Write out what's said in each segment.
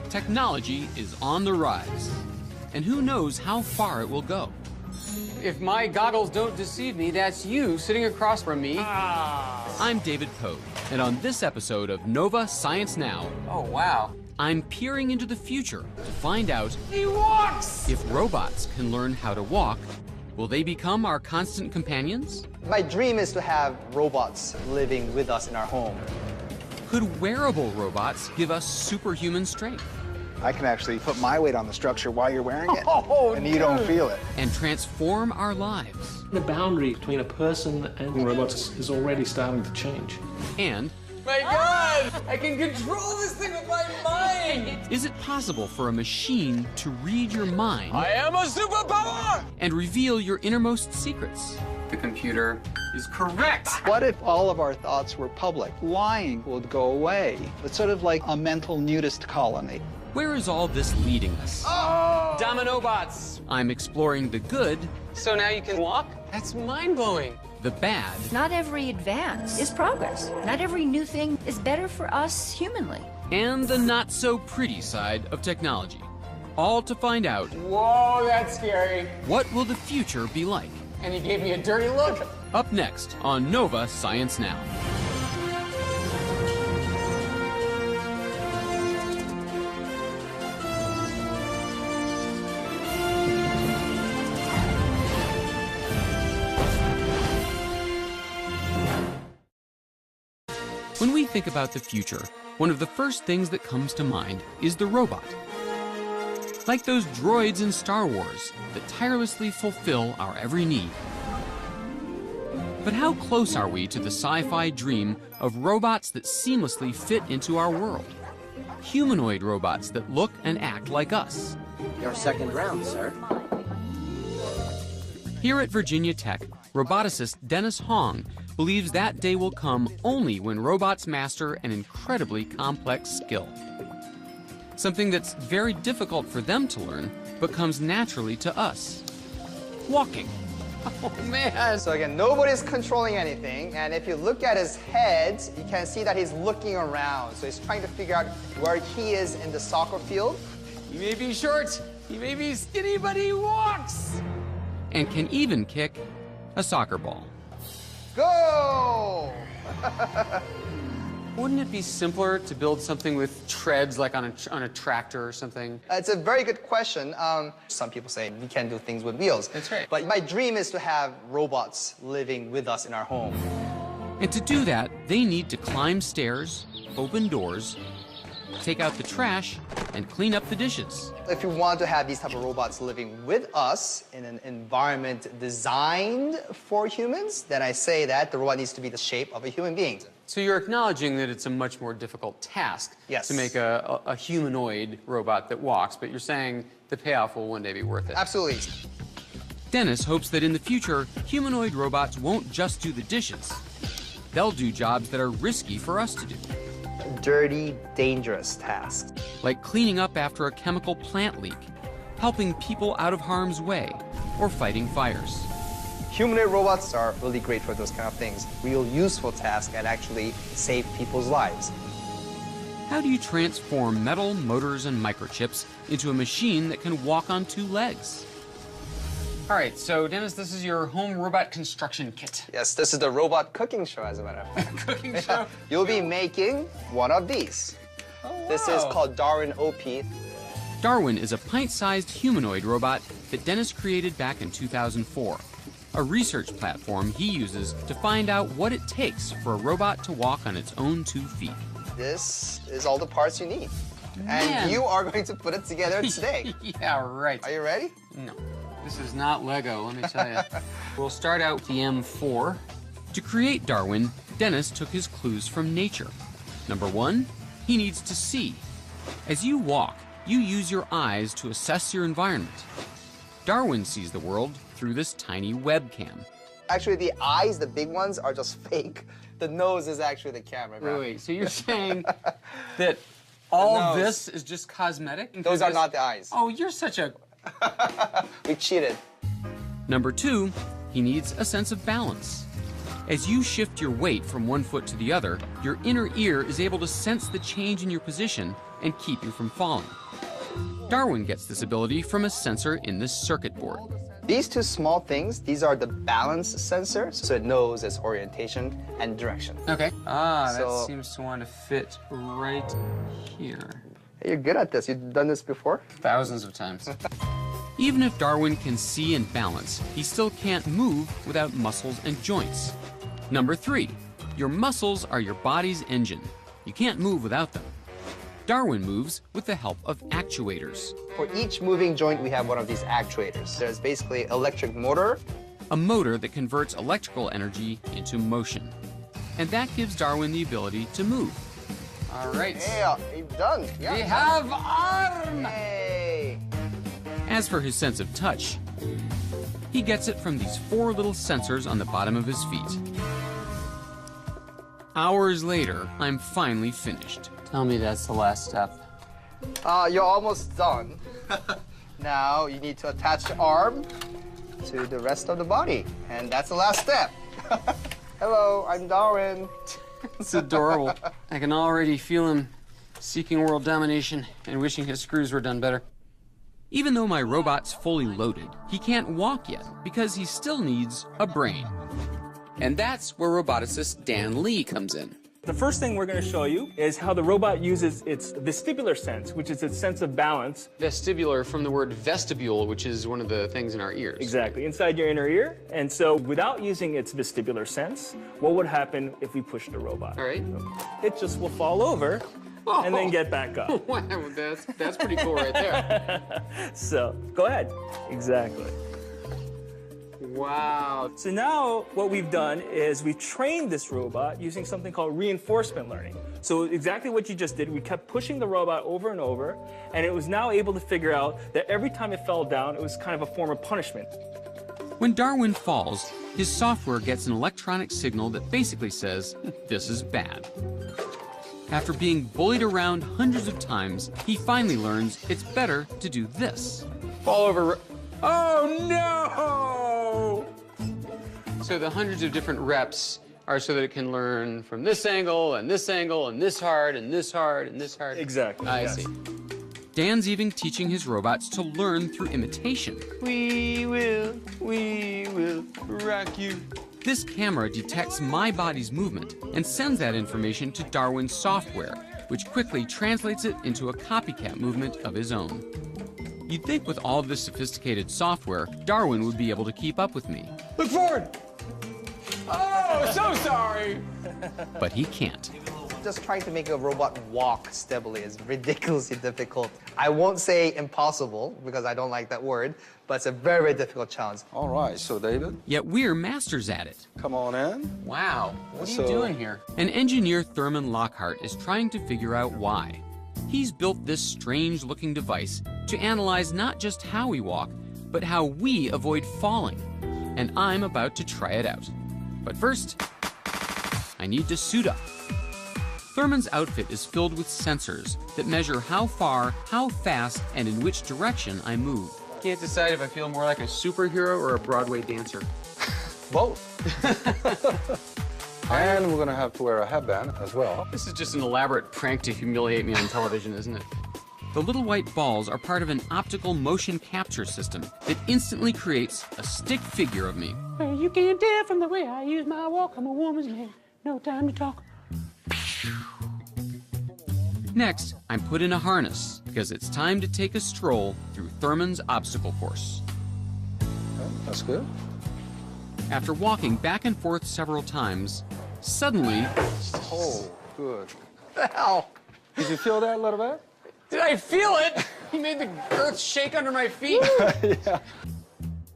Technology is on the rise, and who knows how far it will go. If my goggles don't deceive me, that's you sitting across from me. I'm David Pogue, and on this episode of Nova Science Now, Oh, wow. I'm peering into the future to find out He walks! if robots can learn how to walk. Will they become our constant companions? My dream is to have robots living with us in our home. Could wearable robots give us superhuman strength I can actually put my weight on the structure while you're wearing it, Oh, and you don't feel it. and transform our lives? The boundary between a person and robots is already starting to change. And My God! I can control this thing with my mind! is it possible for a machine to read your mind I am a superpower! and reveal your innermost secrets? The computer is correct! What if all of our thoughts were public? Lying would go away. It's sort of like a mental nudist colony. Where is all this leading us? Domino bots! I'm exploring the good, So now you can walk? That's mind-blowing. the bad, Not every advance is progress. Not every new thing is better for us humanly. and the not-so-pretty side of technology. All to find out, Whoa, that's scary. what will the future be like? And he gave me a dirty look. Up next on Nova Science Now. When we think about the future, one of the first things that comes to mind is the robot. Like those droids in Star Wars that tirelessly fulfill our every need. But how close are we to the sci-fi dream of robots that seamlessly fit into our world? Humanoid robots that look and act like us. Your second round, sir. Here at Virginia Tech, roboticist Dennis Hong believes that day will come only when robots master an incredibly complex skill. Something that's very difficult for them to learn, but comes naturally to us. Walking. Oh, man. So again, nobody's controlling anything, and if you look at his head, you can see that he's looking around. So he's trying to figure out where he is in the soccer field. He may be short, he may be skinny, but he walks. And can even kick a soccer ball. Go! Wouldn't it be simpler to build something with treads, like on a tractor or something? It's a very good question. Some people say we can do things with wheels. That's right. But my dream is to have robots living with us in our home. And to do that, they need to climb stairs, open doors, take out the trash, and clean up the dishes. If you want to have these type of robots living with us in an environment designed for humans, then I say that the robot needs to be the shape of a human being. So you're acknowledging that it's a much more difficult task Yes. to make a humanoid robot that walks, but you're saying the payoff will one day be worth it. Absolutely. Dennis hopes that in the future, humanoid robots won't just do the dishes. They'll do jobs that are risky for us to do, Dirty, dangerous tasks. like cleaning up after a chemical plant leak, helping people out of harm's way, or fighting fires. Humanoid robots are really great for those kind of things. Real useful tasks and actually save people's lives. How do you transform metal, motors, and microchips into a machine that can walk on two legs? All right, so Dennis, this is your home robot construction kit. Yes, this is the robot cooking show, as a matter of fact. Cooking show. You'll be making one of these. This is called Darwin OP. Darwin is a pint-sized humanoid robot that Dennis created back in 2004. A research platform he uses to find out what it takes for a robot to walk on its own 2 feet. This is all the parts you need. Man. And you are going to put it together today. Yeah, right. Are you ready? No, this is not Lego, let me tell you. We'll start out with the M4. To create Darwin, Dennis took his clues from nature. Number 1, he needs to see. As you walk, you use your eyes to assess your environment. Darwin sees the world through this tiny webcam. Actually, the eyes, the big ones, are just fake. The nose is actually the camera. Wait, so you're saying that all nose. this is just cosmetic? Those are This- not the eyes. Oh, you're such a... We cheated. Number 2, he needs a sense of balance. As you shift your weight from one foot to the other, your inner ear is able to sense the change in your position and keep you from falling. Darwin gets this ability from a sensor in this circuit board. These two small things, these are the balance sensors, so it knows its orientation and direction. Okay. Ah, that So- seems to want to fit right here. Hey, you're good at this. You've done this before? Thousands of times. Even if Darwin can see and balance, he still can't move without muscles and joints. Number 3, your muscles are your body's engine. You can't move without them. Darwin moves with the help of actuators. For each moving joint, we have one of these actuators. There's basically electric motor. A motor that converts electrical energy into motion. And that gives Darwin the ability to move. All right. Yeah, you've done. Yeah. We have arm! Hey. As for his sense of touch, he gets it from these 4 little sensors on the bottom of his feet. Hours later, I'm finally finished. Tell me that's the last step. You're almost done. Now you need to attach the arm to the rest of the body, and that's the last step. Hello, I'm Darwin. It's adorable. I can already feel him seeking world domination and wishing his screws were done better. Even though my robot's fully loaded, he can't walk yet because he still needs a brain. And that's where roboticist Dan Lee comes in. The first thing we're going to show you is how the robot uses its vestibular sense, which is its sense of balance. Vestibular from the word vestibule, which is one of the things in our ears. Exactly, inside your inner ear. And so without using its vestibular sense, what would happen if we pushed the robot? All right. It just will fall over and then get back up. Wow, that's pretty cool right there. So go ahead. Exactly. Wow. So now what we've done is we've trained this robot using something called reinforcement learning. So exactly what you just did, we kept pushing the robot over and over, and it was now able to figure out that every time it fell down, it was kind of a form of punishment. When Darwin falls, his software gets an electronic signal that basically says, this is bad. After being bullied around hundreds of times, he finally learns it's better to do this. Fall over. Oh, no! So the hundreds of different reps are so that it can learn from this angle, and this angle, and this hard, and this hard, and this hard. Exactly. I yes. see. Dan's even teaching his robots to learn through imitation. We will rock you. This camera detects my body's movement and sends that information to Darwin's software, which quickly translates it into a copycat movement of his own. You'd think with all of this sophisticated software, Darwin would be able to keep up with me. Look forward! Oh, so sorry! But he can't. Just trying to make a robot walk stably is ridiculously difficult. I won't say impossible, because I don't like that word, but it's a very, very difficult challenge. All right, so David, Yet we're masters at it. come on in. Wow, what are you So- doing here? An engineer, Thurman Lockhart, is trying to figure out why. He's built this strange-looking device to analyze not just how we walk, but how we avoid falling. And I'm about to try it out. But first, I need to suit up. Thurman's outfit is filled with sensors that measure how far, how fast, and in which direction I move. Can't decide if I feel more like a superhero or a Broadway dancer. Both. And we're going to have to wear a headband as well. This is just an elaborate prank to humiliate me on television, isn't it? The little white balls are part of an optical motion capture system that instantly creates a stick figure of me. You can't tell from the way I use my walk. I'm a woman's man. No time to talk. Next, I'm put in a harness because it's time to take a stroll through Thurman's obstacle course. Okay, that's good. After walking back and forth several times, suddenly, Oh, good. The hell? Did you feel that a little bit? Did I feel it? He made the earth shake under my feet.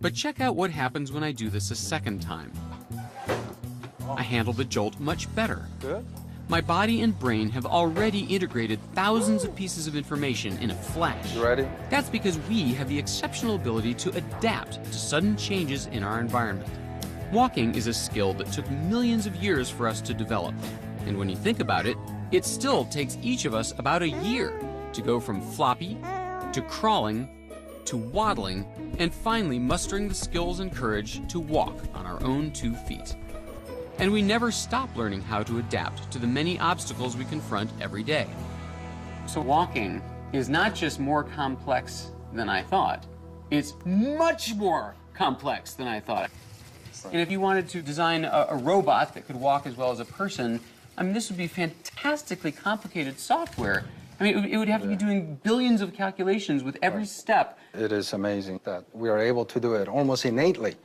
but check out what happens when I do this a second time. I handle the jolt much better. Good. My body and brain have already integrated thousands of pieces of information in a flash. You ready? That's because we have the exceptional ability to adapt to sudden changes in our environment. Walking is a skill that took millions of years for us to develop. And when you think about it, it still takes each of us about a year to go from floppy, to crawling, to waddling, and finally mustering the skills and courage to walk on our own 2 feet. And we never stop learning how to adapt to the many obstacles we confront every day. So walking is not just more complex than I thought, it's much more complex than I thought. And if you wanted to design a robot that could walk as well as a person, I mean, this would be fantastically complicated software. I mean, it would have to be doing billions of calculations with every step. It is amazing that we are able to do it almost innately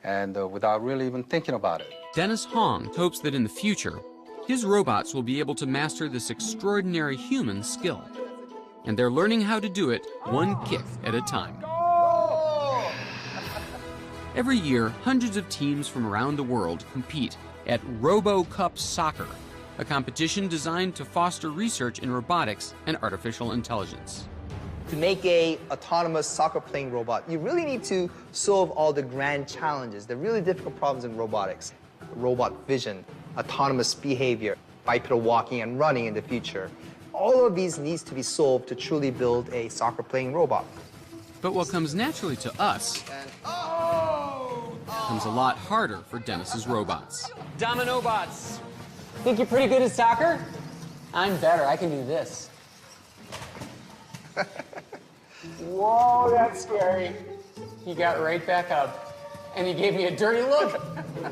and without really even thinking about it. Dennis Hong hopes that in the future, his robots will be able to master this extraordinary human skill. And they're learning how to do it one kick at a time. Every year, hundreds of teams from around the world compete at Robo Cup Soccer, a competition designed to foster research in robotics and artificial intelligence. To make a autonomous soccer-playing robot, you really need to solve all the grand challenges, the really difficult problems in robotics. Robot vision, autonomous behavior, bipedal walking and running in the future. All of these needs to be solved to truly build a soccer-playing robot. But what comes naturally to us comes a lot harder for Dennis's robots. Domino bots. Think you're pretty good at soccer? I'm better, I can do this. Whoa, that's scary. He got right back up, and he gave me a dirty look.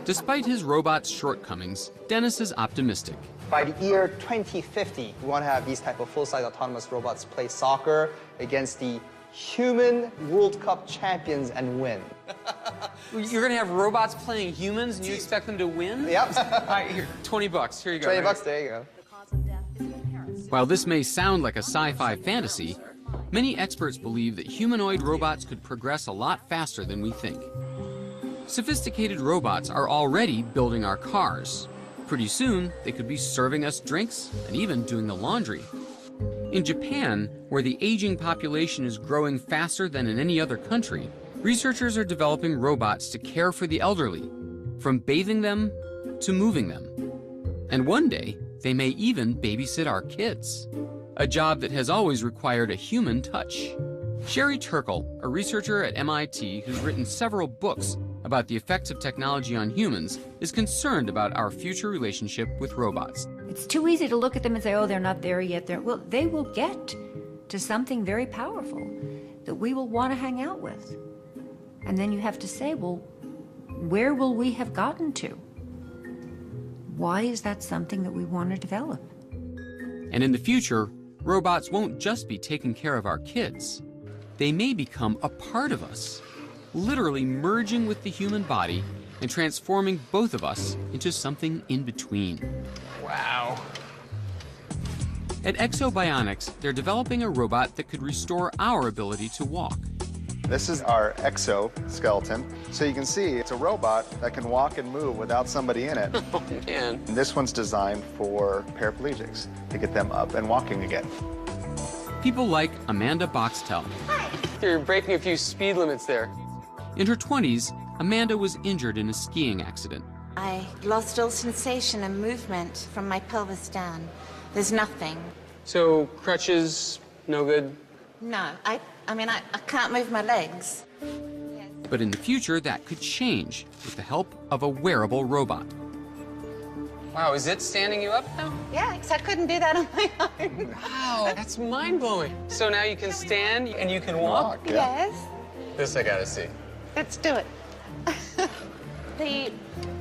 Despite his robot's shortcomings, Dennis is optimistic. By the year 2050, we want to have these type of full-size autonomous robots play soccer against the human World Cup champions and win. You're gonna have robots playing humans, and you expect them to win? Yep. All right, here, $20. Here you go. 20 bucks, there you go. While this may sound like a sci-fi fantasy, many experts believe that humanoid robots could progress a lot faster than we think. Sophisticated robots are already building our cars. Pretty soon, they could be serving us drinks and even doing the laundry. In Japan, where the aging population is growing faster than in any other country, researchers are developing robots to care for the elderly, from bathing them to moving them. And one day, they may even babysit our kids, a job that has always required a human touch. Sherry Turkle, a researcher at MIT who's written several books about the effects of technology on humans, is concerned about our future relationship with robots. It's too easy to look at them and say, oh, they're not there yet. Well, they will get to something very powerful that we will want to hang out with. And then you have to say, well, where will we have gotten to? Why is that something that we want to develop? And in the future, robots won't just be taking care of our kids. They may become a part of us, literally merging with the human body and transforming both of us into something in between. Wow. At Exobionics, they're developing a robot that could restore our ability to walk. This is our exoskeleton. So you can see it's a robot that can walk and move without somebody in it. Oh, man. And this one's designed for paraplegics to get them up and walking again. People like Amanda Boxtel. Hi. You're breaking a few speed limits there. In her 20s, Amanda was injured in a skiing accident. I lost all sensation and movement from my pelvis down. There's nothing. So crutches, no good? No, I can't move my legs. But in the future, that could change with the help of a wearable robot. Wow, is it standing you up now? Yeah, because I couldn't do that on my own. Wow, that's mind-blowing. So now you can stand and you can walk? Yes. This I gotta see. Let's do it. The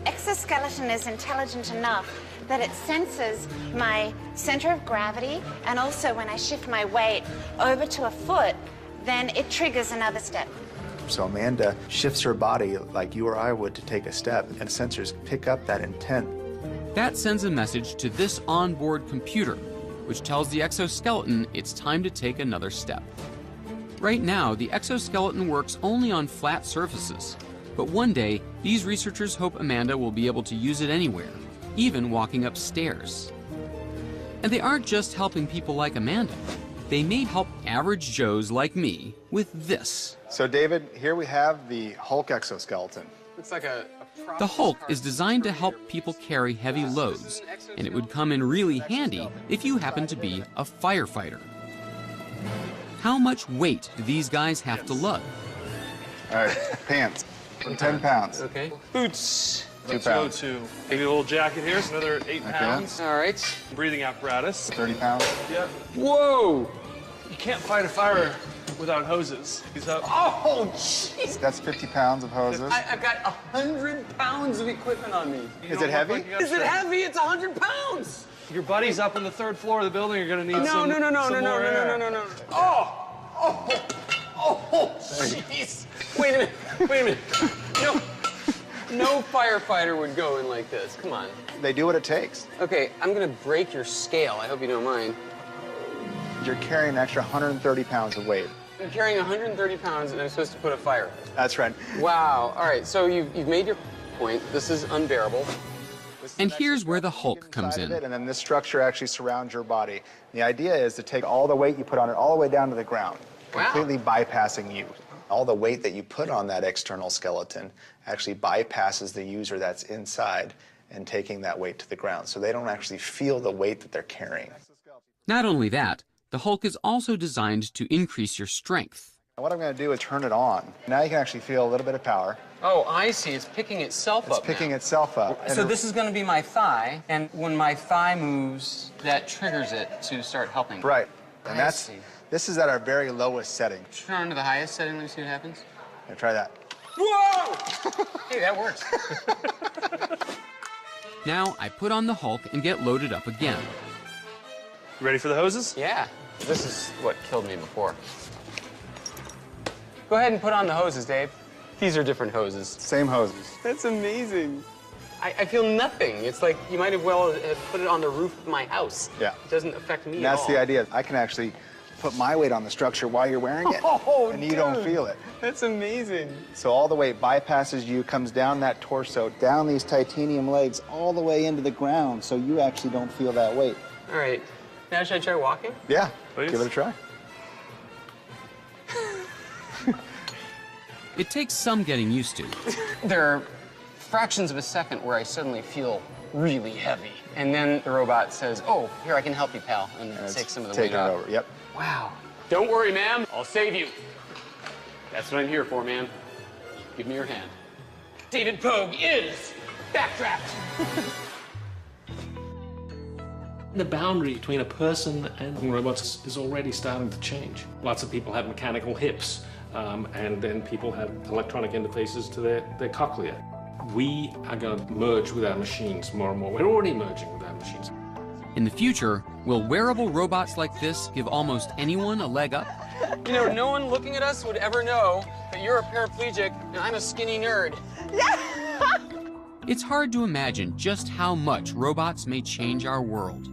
exoskeleton is intelligent enough that it senses my center of gravity, and also when I shift my weight over to a foot, then it triggers another step. So Amanda shifts her body like you or I would to take a step, and sensors pick up that intent. That sends a message to this onboard computer, which tells the exoskeleton it's time to take another step. Right now, the exoskeleton works only on flat surfaces, but one day, these researchers hope Amanda will be able to use it anywhere, even walking upstairs. And they aren't just helping people like Amanda. They may help average Joes like me with this. So David, here we have the Hulk exoskeleton. It's like a The Hulk is designed to help people carry heavy loads, and it would come in really handy if you happen to be a firefighter. How much weight do these guys have to lug? All right, pants, 10 pounds. Okay. Boots. 2 pounds. Go to maybe a little jacket here, so another 8 pounds. All right. Breathing apparatus. 30 pounds. Yeah. Whoa! You can't fight a fire without hoses. Oh, jeez! That's 50 pounds of hoses. I've got 100 pounds of equipment on me. Is it heavy? Is it heavy? It's 100 pounds! Your buddy's up on the 3rd floor of the building. You're gonna need some more air. Oh, jeez! Wait a minute. No firefighter would go in like this. Come on. They do what it takes. Okay, I'm gonna break your scale. I hope you don't mind. You're carrying an extra 130 pounds of weight. I'm carrying 130 pounds and I'm supposed to put a fire. That's right. Wow. All right, so you've made your point. This is unbearable. And here's where the Hulk comes in. And then this structure actually surrounds your body. The idea is to take all the weight you put on it all the way down to the ground, completely bypassing you. All the weight that you put on that external skeleton actually bypasses the user that's inside and taking that weight to the ground. So they don't actually feel the weight that they're carrying. Not only that, the Hulk is also designed to increase your strength. What I'm going to do is turn it on. Now you can actually feel a little bit of power. Oh, I see. It's picking itself up. It's picking itself up. So this is going to be my thigh, and when my thigh moves, that triggers it to start helping. Right. And this is at our very lowest setting. Turn on to the highest setting. Let me see what happens. Now try that. Whoa! Hey, that works. Now I put on the Hulk and get loaded up again. You ready for the hoses? Yeah. This is what killed me before. Go ahead and put on the hoses, Dave. These are different hoses. Same hoses. That's amazing. I feel nothing. It's like you might as well have put it on the roof of my house. Yeah. It doesn't affect me And at that's all. the idea. I can actually put my weight on the structure while you're wearing it, and you don't feel it. That's amazing. So all the weight bypasses you, comes down that torso, down these titanium legs, all the way into the ground, so you actually don't feel that weight. All right. Now should I try walking? Yeah. Please. Give it a try. It takes some getting used to. There are fractions of a second where I suddenly feel really heavy. And then the robot says, oh, here, I can help you, pal, and take some of the weight off. Over. Yep. Wow. Don't worry, ma'am. I'll save you. That's what I'm here for, man. Give me your hand. David Pogue is backdraft. The boundary between a person and robots is already starting to change. Lots of people have mechanical hips, and then people have electronic interfaces to their cochlea. We are going to merge with our machines more and more. We're already merging with our machines. In the future, will wearable robots like this give almost anyone a leg up? You know, no one looking at us would ever know that you're a paraplegic and I'm a skinny nerd. It's hard to imagine just how much robots may change our world.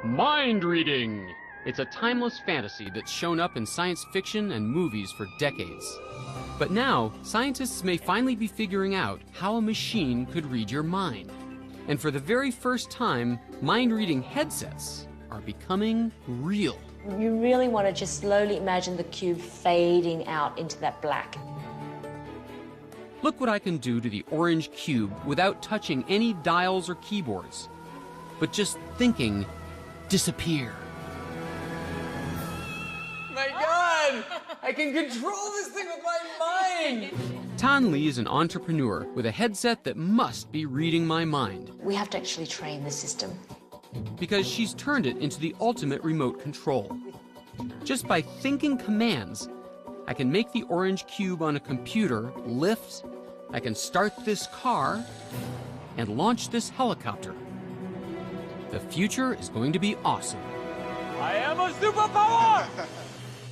Mind reading! It's a timeless fantasy that's shown up in science fiction and movies for decades. But now, scientists may finally be figuring out how a machine could read your mind. And for the very first time, mind-reading headsets are becoming real. You really want to just slowly imagine the cube fading out into that black. Look what I can do to the orange cube without touching any dials or keyboards, but just thinking, disappear. My God! I can control this thing with my mind! Tan Lee is an entrepreneur with a headset that must be reading my mind. We have to actually train the system. Because she's turned it into the ultimate remote control. Just by thinking commands, I can make the orange cube on a computer lift, I can start this car, and launch this helicopter. The future is going to be awesome. I am a superpower!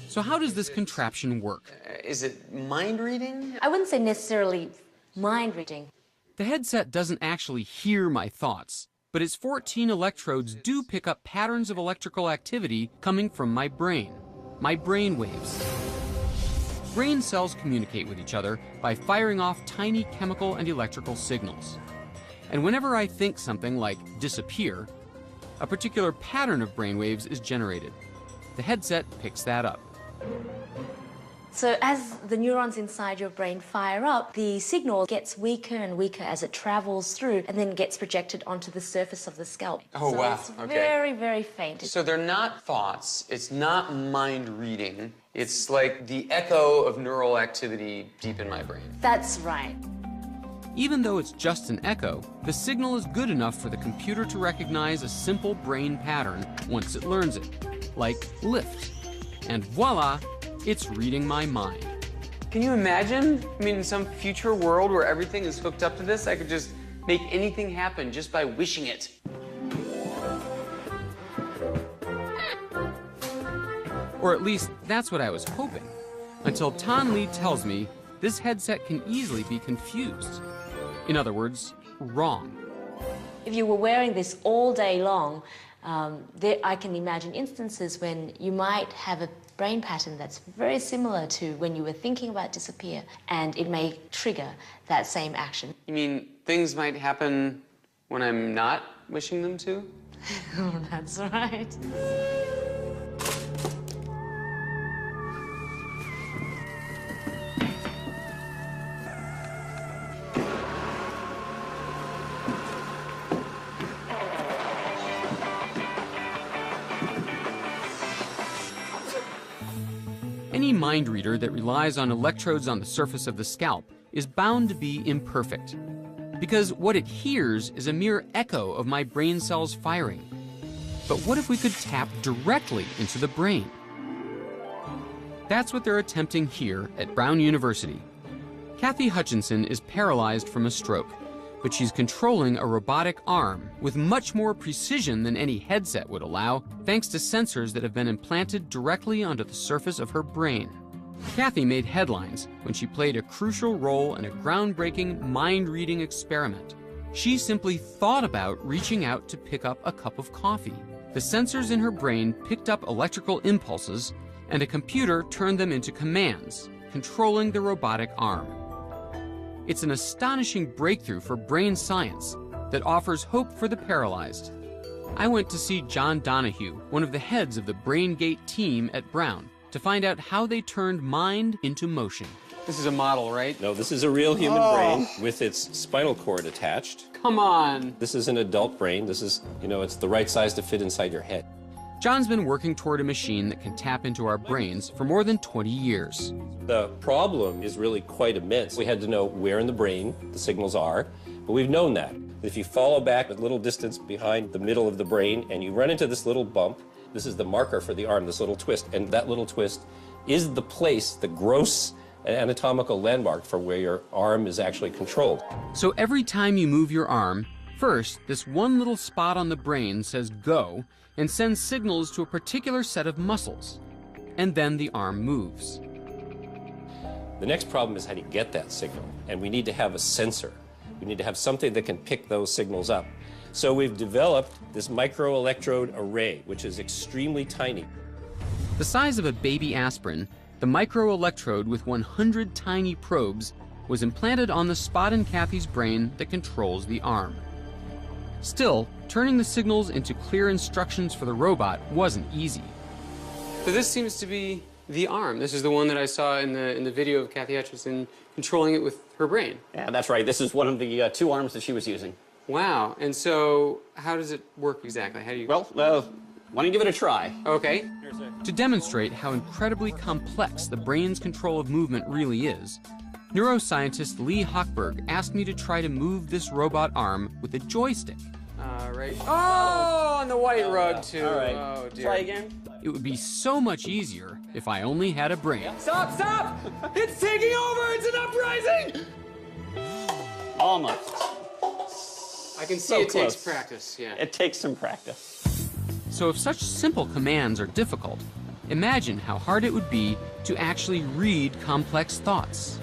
So how does this contraption work? Is it mind reading? I wouldn't say necessarily mind reading. The headset doesn't actually hear my thoughts, but its 14 electrodes do pick up patterns of electrical activity coming from my brain waves. Brain cells communicate with each other by firing off tiny chemical and electrical signals. And whenever I think something like disappear, a particular pattern of brainwaves is generated. The headset picks that up. So as the neurons inside your brain fire up, the signal gets weaker and weaker as it travels through and then gets projected onto the surface of the scalp. Oh, so wow. It's okay. very, very faint. So they're not thoughts. It's not mind reading. It's like the echo of neural activity deep in my brain. That's right. Even though it's just an echo, the signal is good enough for the computer to recognize a simple brain pattern once it learns it, like lift. And voila, it's reading my mind. Can you imagine? I mean, in some future world where everything is hooked up to this, I could just make anything happen just by wishing it. Or at least that's what I was hoping, until Tan Lee tells me this headset can easily be confused. In other words, wrong. If you were wearing this all day long, I can imagine instances when you might have a brain pattern that's very similar to when you were thinking about disappear, and it may trigger that same action. You mean things might happen when I'm not wishing them to? Oh, that's right. Any mind reader that relies on electrodes on the surface of the scalp is bound to be imperfect, because what it hears is a mere echo of my brain cells firing. But what if we could tap directly into the brain? That's what they're attempting here at Brown University. Kathy Hutchinson is paralyzed from a stroke, but she's controlling a robotic arm with much more precision than any headset would allow, thanks to sensors that have been implanted directly onto the surface of her brain. Kathy made headlines when she played a crucial role in a groundbreaking mind-reading experiment. She simply thought about reaching out to pick up a cup of coffee. The sensors in her brain picked up electrical impulses, and a computer turned them into commands, controlling the robotic arm. It's an astonishing breakthrough for brain science that offers hope for the paralyzed. I went to see John Donahue, one of the heads of the BrainGate team at Brown, to find out how they turned mind into motion. This is a model, right? No, this is a real human brain with its spinal cord attached. Come on. This is an adult brain. This is, it's the right size to fit inside your head. John's been working toward a machine that can tap into our brains for more than 20 years. The problem is really quite immense. We had to know where in the brain the signals are, but we've known that. If you follow back a little distance behind the middle of the brain and you run into this little bump, this is the marker for the arm, this little twist, and that little twist is the place, the gross anatomical landmark for where your arm is actually controlled. So every time you move your arm, first, this one little spot on the brain says go, and sends signals to a particular set of muscles. And then the arm moves. The next problem is how do you get that signal? And we need to have a sensor. We need to have something that can pick those signals up. So we've developed this microelectrode array, which is extremely tiny. The size of a baby aspirin, the microelectrode with 100 tiny probes was implanted on the spot in Kathy's brain that controls the arm. Still, turning the signals into clear instructions for the robot wasn't easy. So this seems to be the arm. This is the one that I saw in the video of Kathy Hutchinson controlling it with her brain. Yeah, that's right. This is one of the two arms that she was using. Wow. And so how does it work exactly? How do you... Well, why don't you give it a try? Okay. To demonstrate how incredibly complex the brain's control of movement really is, neuroscientist Lee Hochberg asked me to try to move this robot arm with a joystick. Right. Oh, on the white rug, too. All right. Oh, dear. Try again. It would be so much easier if I only had a brain. Stop, stop! It's taking over! It's an uprising! Almost. I can see So it close. takes practice, yeah. It takes some practice. So if such simple commands are difficult, imagine how hard it would be to actually read complex thoughts.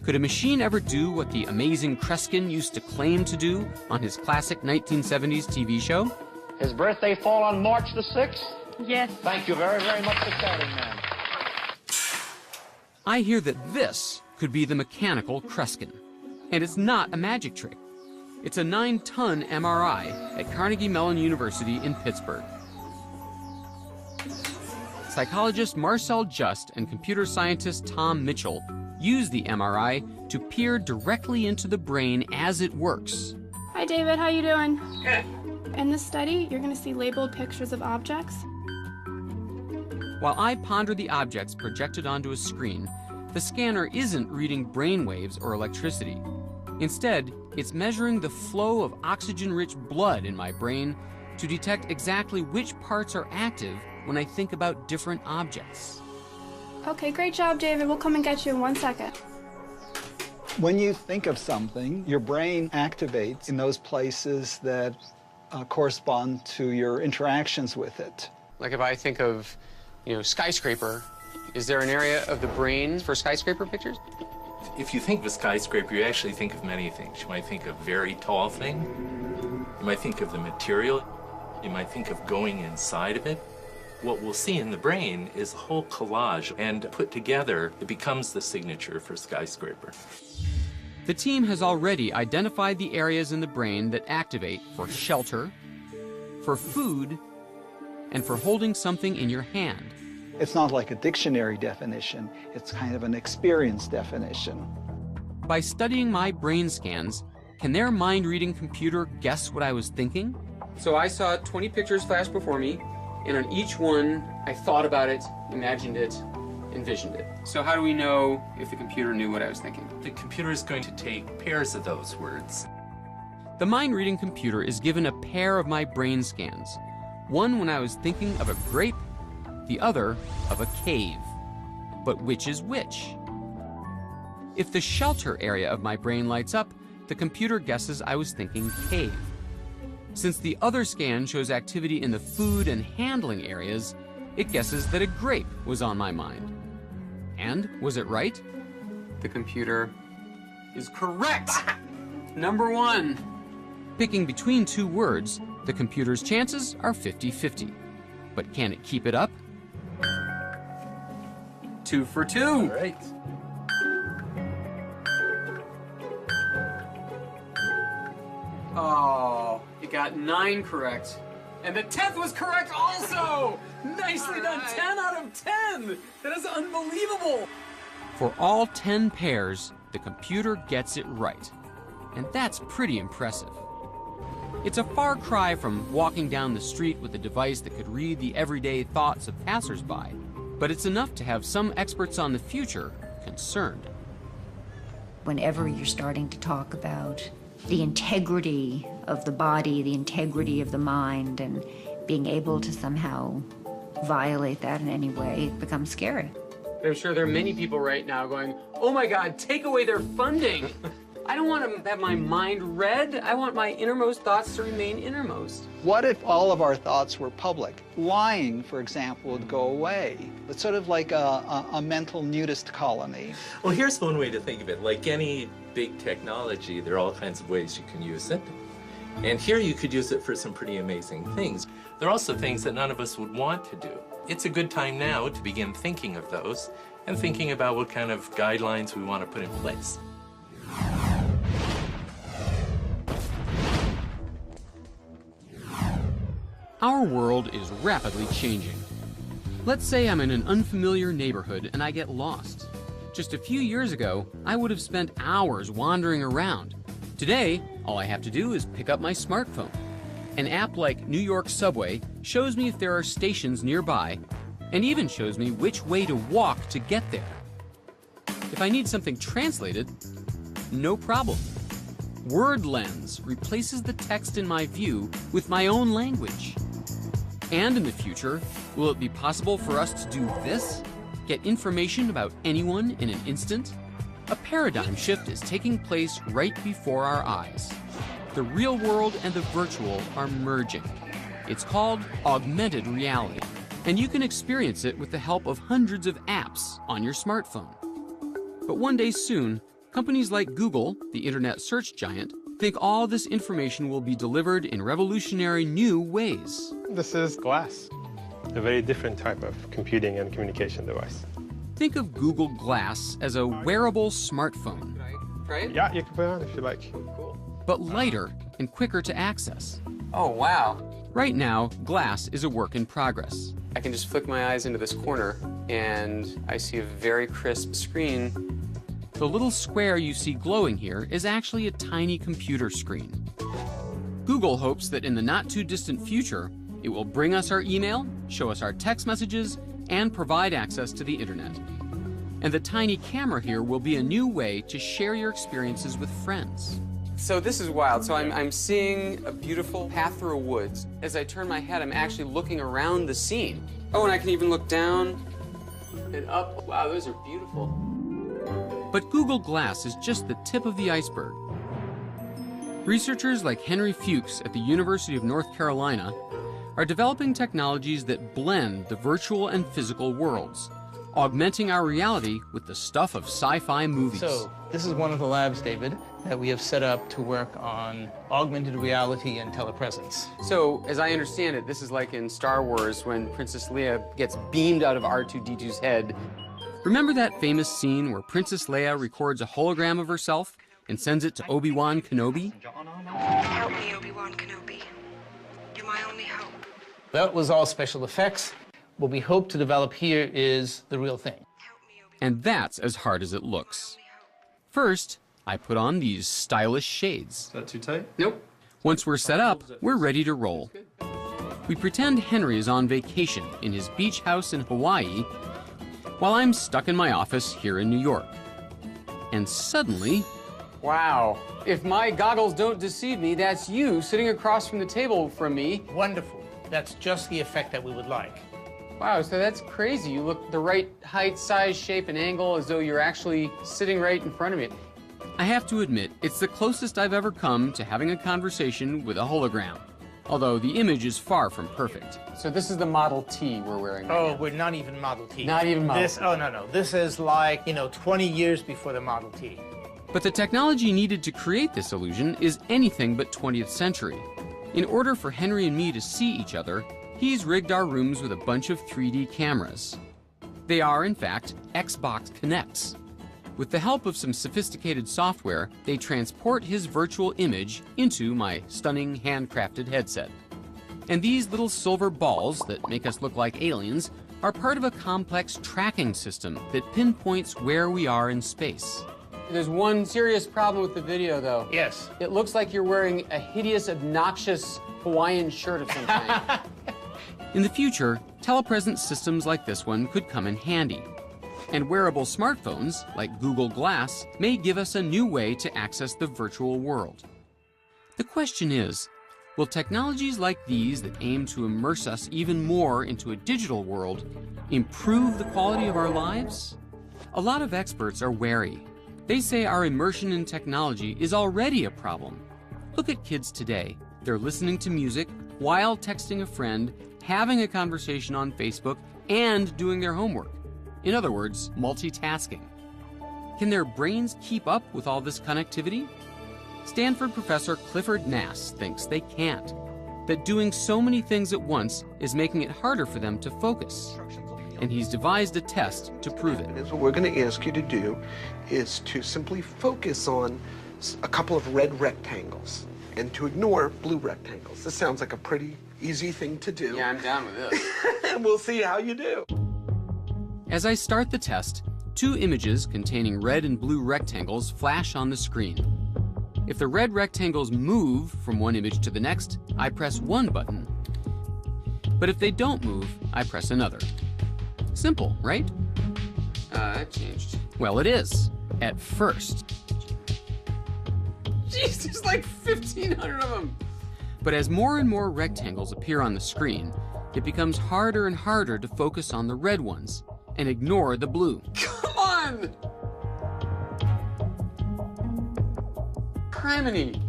Could a machine ever do what the amazing Kreskin used to claim to do on his classic 1970s TV show? His birthday fall on March the 6th? Yes. Thank you very, very much for starting, ma'am. I hear that this could be the mechanical Kreskin. And it's not a magic trick. It's a 9-ton MRI at Carnegie Mellon University in Pittsburgh. Psychologist Marcel Just and computer scientist Tom Mitchell use the MRI to peer directly into the brain as it works. Hi, David. How you doing? Good. In this study, you're going to see labeled pictures of objects. While I ponder the objects projected onto a screen, the scanner isn't reading brain waves or electricity. Instead, it's measuring the flow of oxygen-rich blood in my brain to detect exactly which parts are active when I think about different objects. Okay, great job, David. We'll come and get you in 1 second. When you think of something, your brain activates in those places that correspond to your interactions with it. Like if I think of, skyscraper, is there an area of the brain for skyscraper pictures? If you think of a skyscraper, you actually think of many things. You might think of a very tall thing. You might think of the material. You might think of going inside of it. What we'll see in the brain is a whole collage, and put together, it becomes the signature for skyscraper. The team has already identified the areas in the brain that activate for shelter, for food, and for holding something in your hand. It's not like a dictionary definition, it's kind of an experience definition. By studying my brain scans, can their mind-reading computer guess what I was thinking? So I saw 20 pictures flash before me, and on each one, I thought about it, imagined it, envisioned it. So how do we know if the computer knew what I was thinking? The computer is going to take pairs of those words. The mind-reading computer is given a pair of my brain scans. One when I was thinking of a grape, the other of a cave. But which is which? If the shelter area of my brain lights up, the computer guesses I was thinking cave. Since the other scan shows activity in the food and handling areas, it guesses that a grape was on my mind. And was it right? The computer is correct! Number 1. Picking between two words, the computer's chances are 50-50. But can it keep it up? 2 for 2. All right. Oh, you got 9 correct. And the 10th was correct also! Nicely done, 10 out of 10! That is unbelievable! For all 10 pairs, the computer gets it right. And that's pretty impressive. It's a far cry from walking down the street with a device that could read the everyday thoughts of passersby, but it's enough to have some experts on the future concerned. Whenever you're starting to talk about the integrity of the body, the integrity of the mind, and being able to somehow violate that in any way, it becomes scary. I'm sure there are many people right now going, oh my God, take away their funding. I don't want to have my mind read. I want my innermost thoughts to remain innermost. What if all of our thoughts were public? Lying, for example, would go away. It's sort of like a mental nudist colony. Well, here's one way to think of it. Like any big technology, there are all kinds of ways you can use it. And here you could use it for some pretty amazing things. There are also things that none of us would want to do. It's a good time now to begin thinking of those and thinking about what kind of guidelines we want to put in place. Our world is rapidly changing. Let's say I'm in an unfamiliar neighborhood and I get lost. Just a few years ago, I would have spent hours wandering around. Today, all I have to do is pick up my smartphone. An app like New York Subway shows me if there are stations nearby and even shows me which way to walk to get there. If I need something translated, no problem. WordLens replaces the text in my view with my own language. And in the future, will it be possible for us to do this? Get information about anyone in an instant? A paradigm shift is taking place right before our eyes. The real world and the virtual are merging. It's called augmented reality, and you can experience it with the help of hundreds of apps on your smartphone. But one day soon, companies like Google, the internet search giant, think all this information will be delivered in revolutionary new ways. This is glass, a very different type of computing and communication device. Think of Google Glass as a wearable smartphone. Right? Yeah, you can put it on if you like. Cool. But lighter and quicker to access. Oh, wow. Right now, Glass is a work in progress. I can just flick my eyes into this corner and I see a very crisp screen. The little square you see glowing here is actually a tiny computer screen. Google hopes that in the not-too-distant future, it will bring us our email, show us our text messages, and provide access to the internet. And the tiny camera here will be a new way to share your experiences with friends. So this is wild. So I'm seeing a beautiful path through a woods. As I turn my head, I'm actually looking around the scene. Oh, and I can even look down and up. Wow, those are beautiful. But Google Glass is just the tip of the iceberg. Researchers like Henry Fuchs at the University of North Carolina are developing technologies that blend the virtual and physical worlds, augmenting our reality with the stuff of sci-fi movies. So, this is one of the labs, David, that we have set up to work on augmented reality and telepresence. So, as I understand it, this is like in Star Wars when Princess Leia gets beamed out of R2-D2's head. Remember that famous scene where Princess Leia records a hologram of herself and sends it to Obi-Wan Kenobi? Help me, Obi-Wan Kenobi. You're my only hope. That was all special effects. What we hope to develop here is the real thing. And that's as hard as it looks. First, I put on these stylish shades. Is that too tight? Nope. Once we're set up, we're ready to roll. We pretend Henry is on vacation in his beach house in Hawaii, while I'm stuck in my office here in New York. And suddenly... Wow. If my goggles don't deceive me, that's you sitting across from the table from me. Wonderful. That's just the effect that we would like. Wow, so that's crazy. You look the right height, size, shape, and angle as though you're actually sitting right in front of me. I have to admit, it's the closest I've ever come to having a conversation with a hologram, although the image is far from perfect. So this is the Model T we're wearing right now. We're not even Model T. Not even Model T. Oh, no. This is like, 20 years before the Model T. But the technology needed to create this illusion is anything but 20th century. In order for Henry and me to see each other, he's rigged our rooms with a bunch of 3D cameras. They are, in fact, Xbox Kinects. With the help of some sophisticated software, they transport his virtual image into my stunning handcrafted headset. And these little silver balls that make us look like aliens are part of a complex tracking system that pinpoints where we are in space. There's one serious problem with the video, though. Yes. It looks like you're wearing a hideous, obnoxious Hawaiian shirt of some kind. In the future, telepresence systems like this one could come in handy. And wearable smartphones, like Google Glass, may give us a new way to access the virtual world. The question is, will technologies like these that aim to immerse us even more into a digital world improve the quality of our lives? A lot of experts are wary. They say our immersion in technology is already a problem. Look at kids today. They're listening to music while texting a friend, having a conversation on Facebook, and doing their homework. In other words, multitasking. Can their brains keep up with all this connectivity? Stanford professor Clifford Nass thinks they can't, that doing so many things at once is making it harder for them to focus. And he's devised a test to prove it. What we're going to ask you to do is to simply focus on a couple of red rectangles and to ignore blue rectangles. This sounds like a pretty easy thing to do. Yeah, I'm down with this. And we'll see how you do. As I start the test, two images containing red and blue rectangles flash on the screen. If the red rectangles move from one image to the next, I press one button. But if they don't move, I press another. Simple, right? That changed. Well, it is. At first. Jeez, there's like 1,500 of them. But as more and more rectangles appear on the screen, it becomes harder and harder to focus on the red ones and ignore the blue. Come on! Criminy.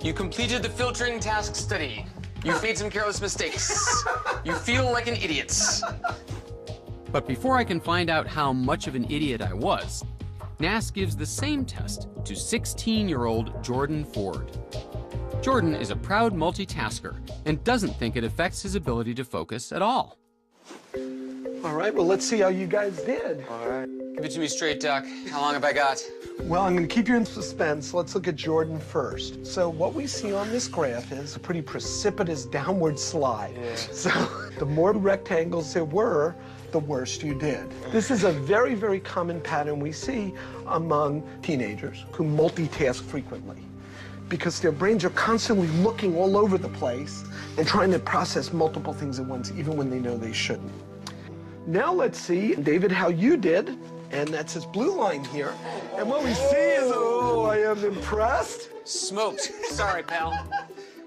You completed the filtering task study. You've made some careless mistakes. You feel like an idiot. But before I can find out how much of an idiot I was, NAS gives the same test to 16-year-old Jordan Ford. Jordan is a proud multitasker and doesn't think it affects his ability to focus at all. All right, well, let's see how you guys did. All right. Give it to me straight, Doc. How long have I got? Well, I'm going to keep you in suspense. Let's look at Jordan first. So what we see on this graph is a pretty precipitous downward slide. Yeah. So the more rectangles there were, the worse you did. This is a very, very common pattern we see among teenagers who multitask frequently, because their brains are constantly looking all over the place and trying to process multiple things at once, even when they know they shouldn't. Now let's see, David, how you did. And that's his blue line here. And what we see is, oh, I am impressed. Smoked. Sorry, pal.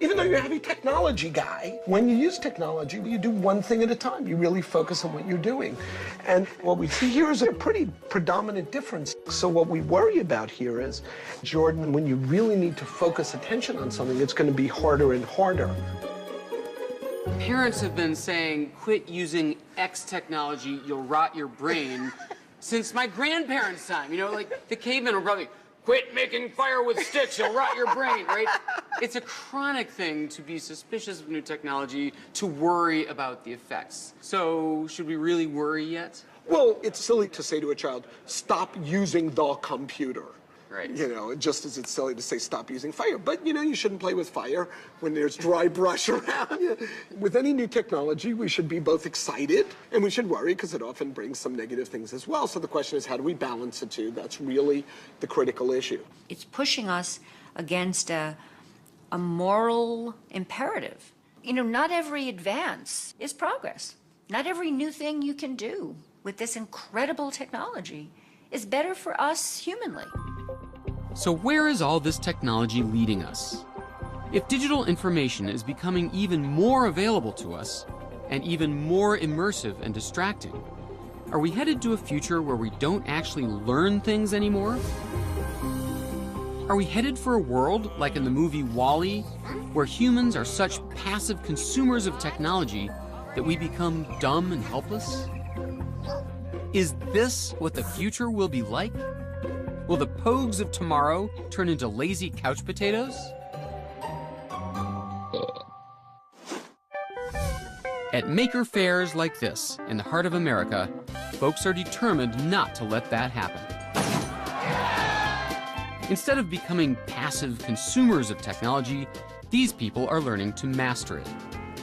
Even though you're a heavy technology guy, when you use technology, you do one thing at a time. You really focus on what you're doing. And what we see here is a pretty predominant difference. So what we worry about here is, Jordan, when you really need to focus attention on something, it's going to be harder and harder. Parents have been saying, quit using X technology, you'll rot your brain, since my grandparents' time. You know, like the cavemen were probably, quit making fire with sticks, you'll rot your brain, right? It's a chronic thing to be suspicious of new technology, to worry about the effects. So, should we really worry yet? Well, it's silly to say to a child, stop using the computer. Right. You know, just as it's silly to say stop using fire. But, you know, you shouldn't play with fire when there's dry brush around you. With any new technology, we should be both excited and we should worry, because it often brings some negative things as well. So the question is, how do we balance the two? That's really the critical issue. It's pushing us against a moral imperative. You know, not every advance is progress. Not every new thing you can do with this incredible technology is better for us humanly. So where is all this technology leading us? If digital information is becoming even more available to us, and even more immersive and distracting, are we headed to a future where we don't actually learn things anymore? Are we headed for a world like in the movie WALL-E, where humans are such passive consumers of technology that we become dumb and helpless? Is this what the future will be like? Will the pogues of tomorrow turn into lazy couch potatoes? At maker fairs like this, in the heart of America, folks are determined not to let that happen. Instead of becoming passive consumers of technology, these people are learning to master it.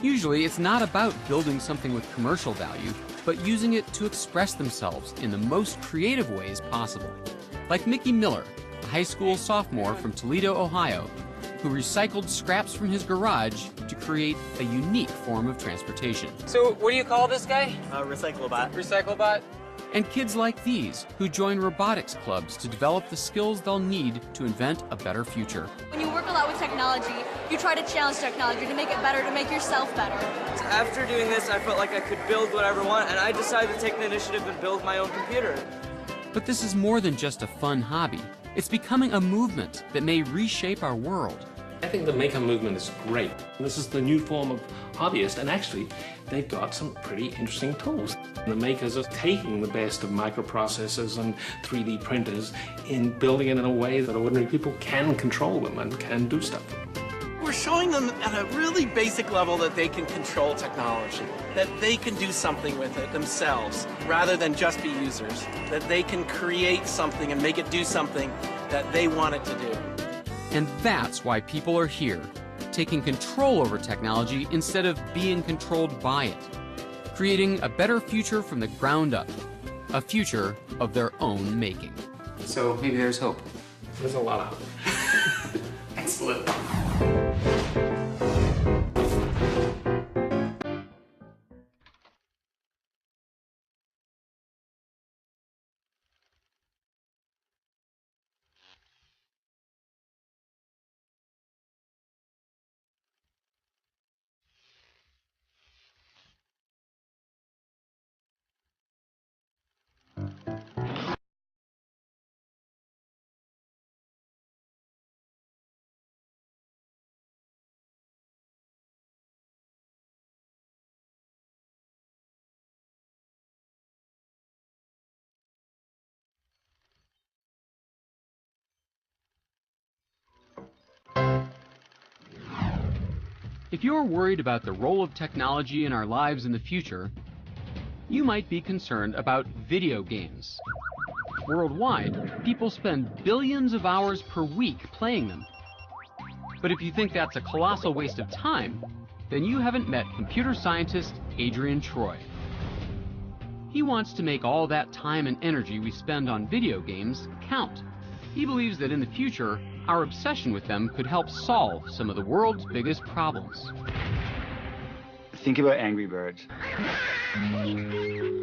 Usually, it's not about building something with commercial value, but using it to express themselves in the most creative ways possible. Like Mickey Miller, a high school sophomore from Toledo, Ohio, who recycled scraps from his garage to create a unique form of transportation. So, what do you call this guy? Recyclebot. Recyclebot? And kids like these, who join robotics clubs to develop the skills they'll need to invent a better future. When you work a lot with technology, you try to challenge technology to make it better, to make yourself better. After doing this, I felt like I could build whatever I want, and I decided to take the initiative and build my own computer. But this is more than just a fun hobby. It's becoming a movement that may reshape our world. I think the maker movement is great. This is the new form of hobbyist, and actually, they've got some pretty interesting tools. The makers are taking the best of microprocessors and 3D printers in building it in a way that ordinary people can control them and can do stuff with them. We're showing them at a really basic level that they can control technology, that they can do something with it themselves, rather than just be users, that they can create something and make it do something that they want it to do. And that's why people are here, taking control over technology instead of being controlled by it, creating a better future from the ground up, a future of their own making. So maybe there's hope. There's a lot of hope. Excellent. If you're worried about the role of technology in our lives in the future, you might be concerned about video games. Worldwide, people spend billions of hours per week playing them. But if you think that's a colossal waste of time, then you haven't met computer scientist Adrian Choi. He wants to make all that time and energy we spend on video games count. He believes that in the future, our obsession with them could help solve some of the world's biggest problems. Think about Angry Birds.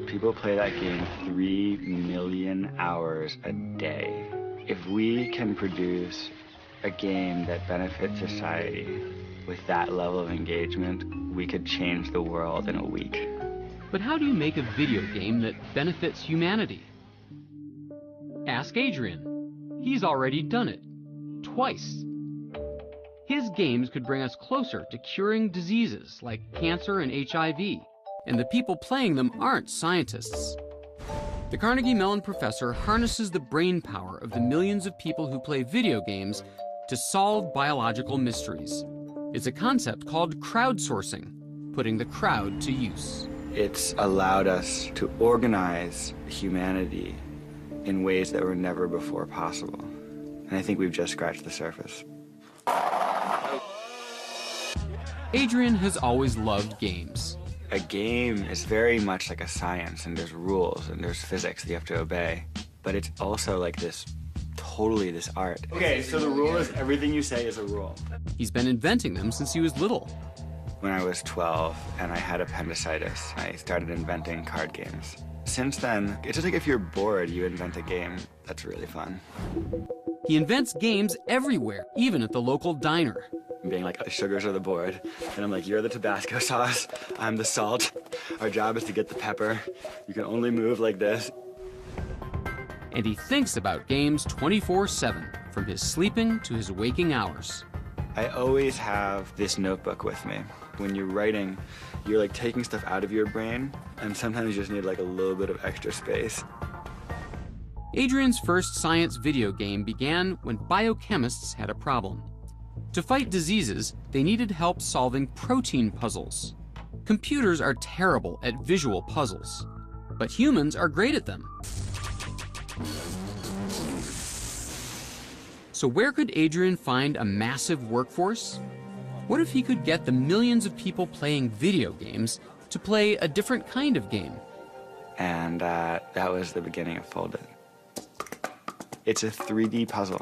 People play that game 3 million hours a day. If we can produce a game that benefits society with that level of engagement, we could change the world in a week. But how do you make a video game that benefits humanity? Ask Adrian. He's already done it. Twice. His games could bring us closer to curing diseases like cancer and HIV. And the people playing them aren't scientists. The Carnegie Mellon professor harnesses the brain power of the millions of people who play video games to solve biological mysteries. It's a concept called crowdsourcing, putting the crowd to use. It's allowed us to organize humanity in ways that were never before possible. And I think we've just scratched the surface. Adrian has always loved games. A game is very much like a science, and there's rules and there's physics that you have to obey. But it's also like this art. Okay, so the rule is everything you say is a rule. He's been inventing them since he was little. When I was 12 and I had appendicitis, I started inventing card games. Since then, it's just like if you're bored, you invent a game. That's really fun. He invents games everywhere, even at the local diner. Being like, the sugars are the board, and I'm like, you're the Tabasco sauce, I'm the salt. Our job is to get the pepper. You can only move like this. And he thinks about games 24/7, from his sleeping to his waking hours. I always have this notebook with me. When you're writing, you're like taking stuff out of your brain, and sometimes you just need like a little bit of extra space. Adrian's first science video game began when biochemists had a problem. To fight diseases, they needed help solving protein puzzles. Computers are terrible at visual puzzles, but humans are great at them. So where could Adrian find a massive workforce? What if he could get the millions of people playing video games to play a different kind of game? And that was the beginning of Fold It. It's a 3D puzzle.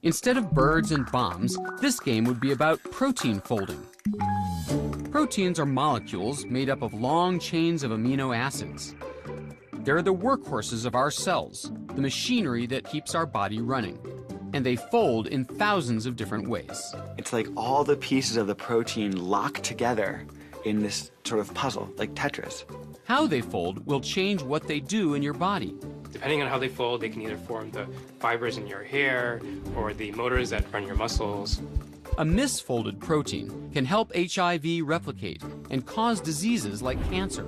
Instead of birds and bombs, this game would be about protein folding. Proteins are molecules made up of long chains of amino acids. They're the workhorses of our cells, the machinery that keeps our body running. And they fold in thousands of different ways. It's like all the pieces of the protein locked together in this sort of puzzle, like Tetris. How they fold will change what they do in your body. Depending on how they fold, they can either form the fibers in your hair or the motors that run your muscles. A misfolded protein can help HIV replicate and cause diseases like cancer.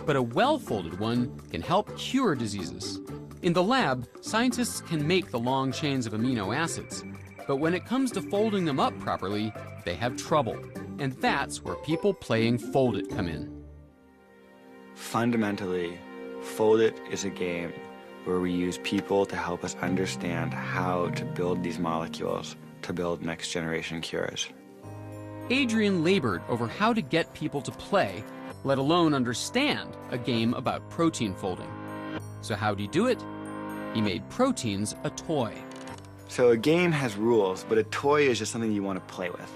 But a well-folded one can help cure diseases. In the lab, scientists can make the long chains of amino acids, but when it comes to folding them up properly, they have trouble. And that's where people playing Fold It come in. Fundamentally, Fold It is a game where we use people to help us understand how to build these molecules to build next generation cures. Adrian labored over how to get people to play, let alone understand, a game about protein folding. So how'd he do it? He made proteins a toy. So a game has rules, but a toy is just something you want to play with.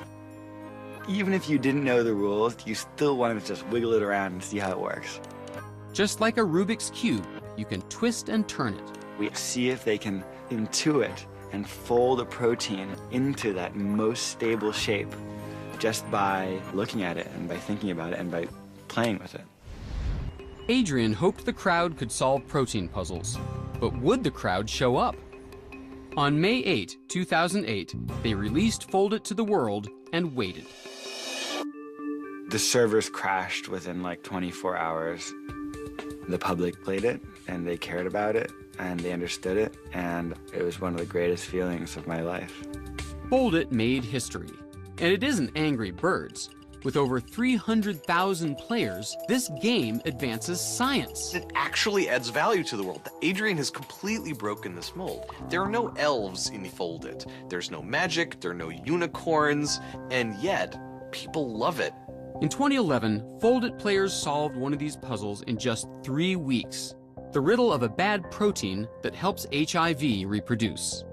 Even if you didn't know the rules, you still wanted to just wiggle it around and see how it works. Just like a Rubik's Cube, you can twist and turn it. We see if they can intuit and fold a protein into that most stable shape just by looking at it and by thinking about it and by playing with it. Adrian hoped the crowd could solve protein puzzles, but would the crowd show up? On May 8, 2008, they released Fold It to the world and waited. The servers crashed within like 24 hours. The public played it, and they cared about it, and they understood it, and it was one of the greatest feelings of my life. Fold It made history. And it isn't Angry Birds. With over 300,000 players, this game advances science. It actually adds value to the world. Adrian has completely broken this mold. There are no elves in Fold-It. There's no magic, there are no unicorns, and yet, people love it. In 2011, Fold-It players solved one of these puzzles in just 3 weeks. The riddle of a bad protein that helps HIV reproduce.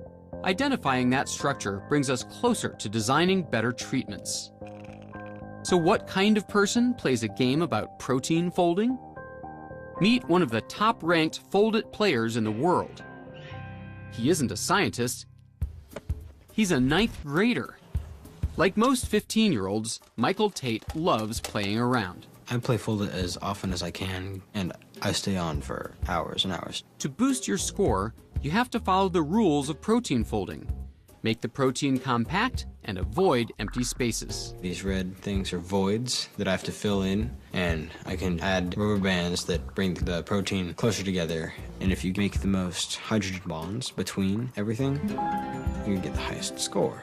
Identifying that structure brings us closer to designing better treatments. So what kind of person plays a game about protein folding? Meet one of the top-ranked Fold-It players in the world. He isn't a scientist, he's a 9th grader. Like most 15-year-olds, Michael Tate loves playing around. I play Fold-It as often as I can, and I stay on for hours and hours. To boost your score, you have to follow the rules of protein folding. Make the protein compact and avoid empty spaces. These red things are voids that I have to fill in, and I can add rubber bands that bring the protein closer together. And if you make the most hydrogen bonds between everything, you get the highest score.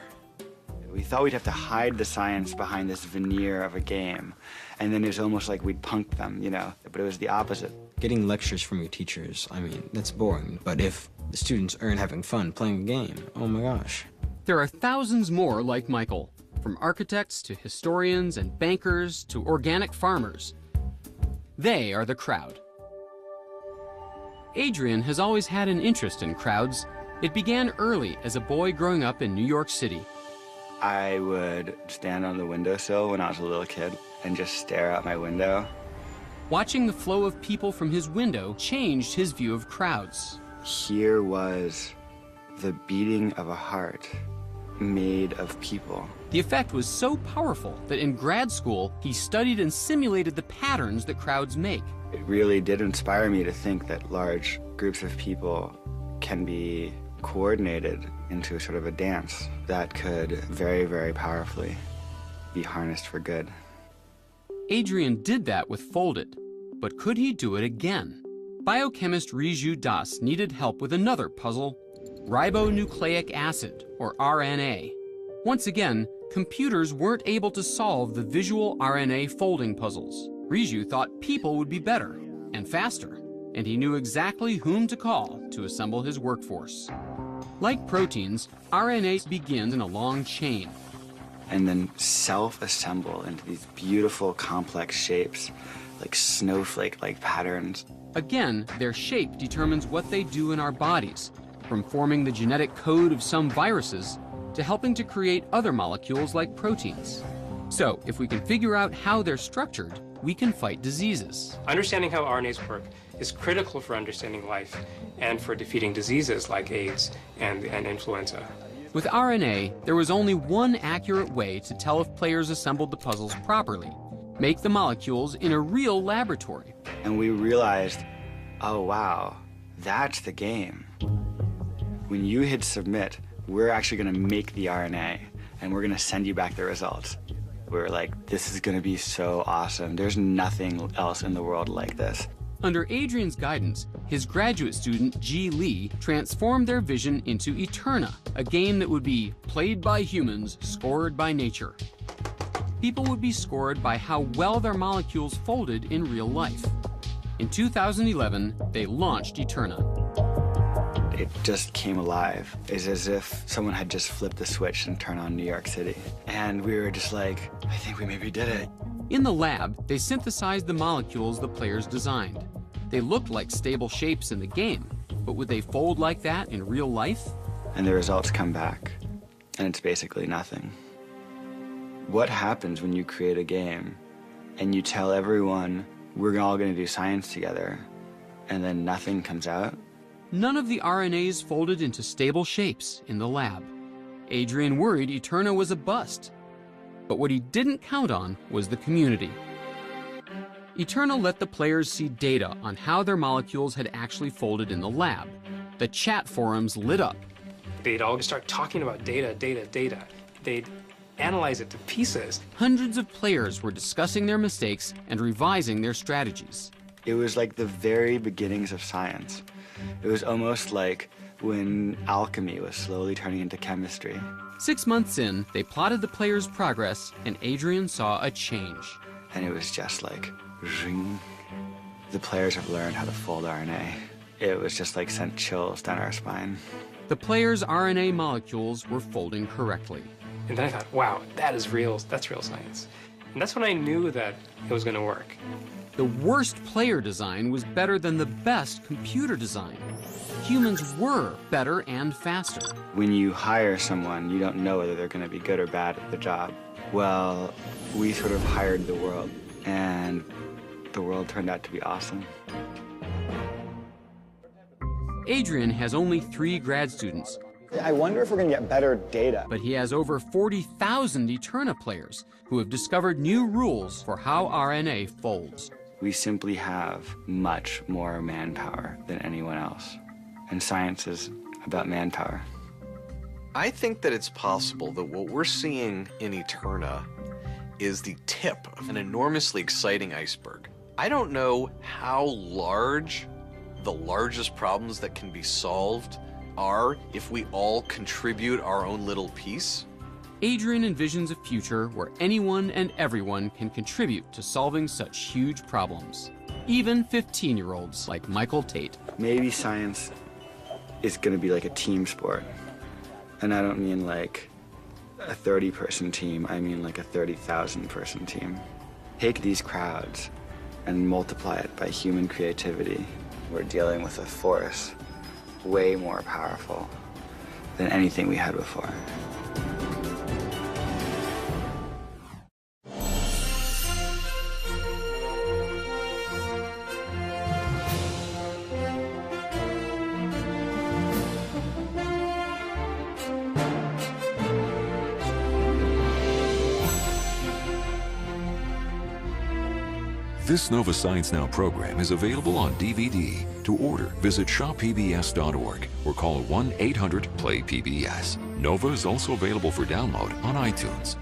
We thought we'd have to hide the science behind this veneer of a game, and then it was almost like we'd punked them, you know, but it was the opposite. Getting lectures from your teachers, I mean, that's boring, but if the students aren't having fun playing a game, oh my gosh. There are thousands more like Michael, from architects to historians and bankers to organic farmers. They are the crowd. Adrian has always had an interest in crowds. It began early as a boy growing up in New York City. I would stand on the windowsill when I was a little kid and just stare out my window. Watching the flow of people from his window changed his view of crowds. Here was the beating of a heart made of people. The effect was so powerful that in grad school, he studied and simulated the patterns that crowds make. It really did inspire me to think that large groups of people can be coordinated into sort of a dance that could very, very powerfully be harnessed for good. Adrian did that with Fold-It, but could he do it again? Biochemist Riju Das needed help with another puzzle, ribonucleic acid, or RNA. Once again, computers weren't able to solve the visual RNA folding puzzles. Riju thought people would be better and faster, and he knew exactly whom to call to assemble his workforce. Like proteins, RNA begins in a long chain. And then self-assemble into these beautiful, complex shapes, like snowflake-like patterns. Again, their shape determines what they do in our bodies, from forming the genetic code of some viruses to helping to create other molecules like proteins. So, if we can figure out how they're structured, we can fight diseases. Understanding how RNAs work is critical for understanding life and for defeating diseases like AIDS and influenza. With RNA, there was only one accurate way to tell if players assembled the puzzles properly: make the molecules in a real laboratory. And we realized, oh wow, that's the game. When you hit submit, we're actually gonna make the RNA and we're gonna send you back the results. We were like, this is gonna be so awesome. There's nothing else in the world like this. Under Adrian's guidance, his graduate student, Ji Lee, transformed their vision into Eterna, a game that would be played by humans, scored by nature. People would be scored by how well their molecules folded in real life. In 2011, they launched Eterna. It just came alive. It's as if someone had just flipped the switch and turned on New York City. And we were just like, I think we maybe did it. In the lab, they synthesized the molecules the players designed. They looked like stable shapes in the game, but would they fold like that in real life? And the results come back, and it's basically nothing. What happens when you create a game and you tell everyone, we're all gonna do science together, and then nothing comes out? None of the RNAs folded into stable shapes in the lab. Adrian worried Eterna was a bust. But what he didn't count on was the community. Eterna let the players see data on how their molecules had actually folded in the lab. The chat forums lit up. They'd all start talking about data. They'd analyze it to pieces. Hundreds of players were discussing their mistakes and revising their strategies. It was like the very beginnings of science. It was almost like when alchemy was slowly turning into chemistry. 6 months in, they plotted the players' progress, and Adrian saw a change. And it was just like, zing. The players have learned how to fold RNA. It was just like sent chills down our spine. The players' RNA molecules were folding correctly. And then I thought, wow, that is real, that's real science. And that's when I knew that it was going to work. The worst player design was better than the best computer design. Humans were better and faster. When you hire someone, you don't know whether they're going to be good or bad at the job. Well, we sort of hired the world, and the world turned out to be awesome. Adrian has only 3 grad students. I wonder if we're going to get better data. But he has over 40,000 Eterna players who have discovered new rules for how RNA folds. We simply have much more manpower than anyone else. And science is about manpower. I think that it's possible that what we're seeing in Eterna is the tip of an enormously exciting iceberg. I don't know how large the largest problems that can be solved are if we all contribute our own little piece. Adrian envisions a future where anyone and everyone can contribute to solving such huge problems. Even 15-year-olds like Michael Tate. Maybe science is going to be like a team sport. And I don't mean like a 30-person team, I mean like a 30,000-person team. Take these crowds and multiply it by human creativity. We're dealing with a force way more powerful than anything we had before. This Nova Science Now program is available on DVD. To order, visit shoppbs.org or call 1-800-PLAY-PBS. Nova is also available for download on iTunes.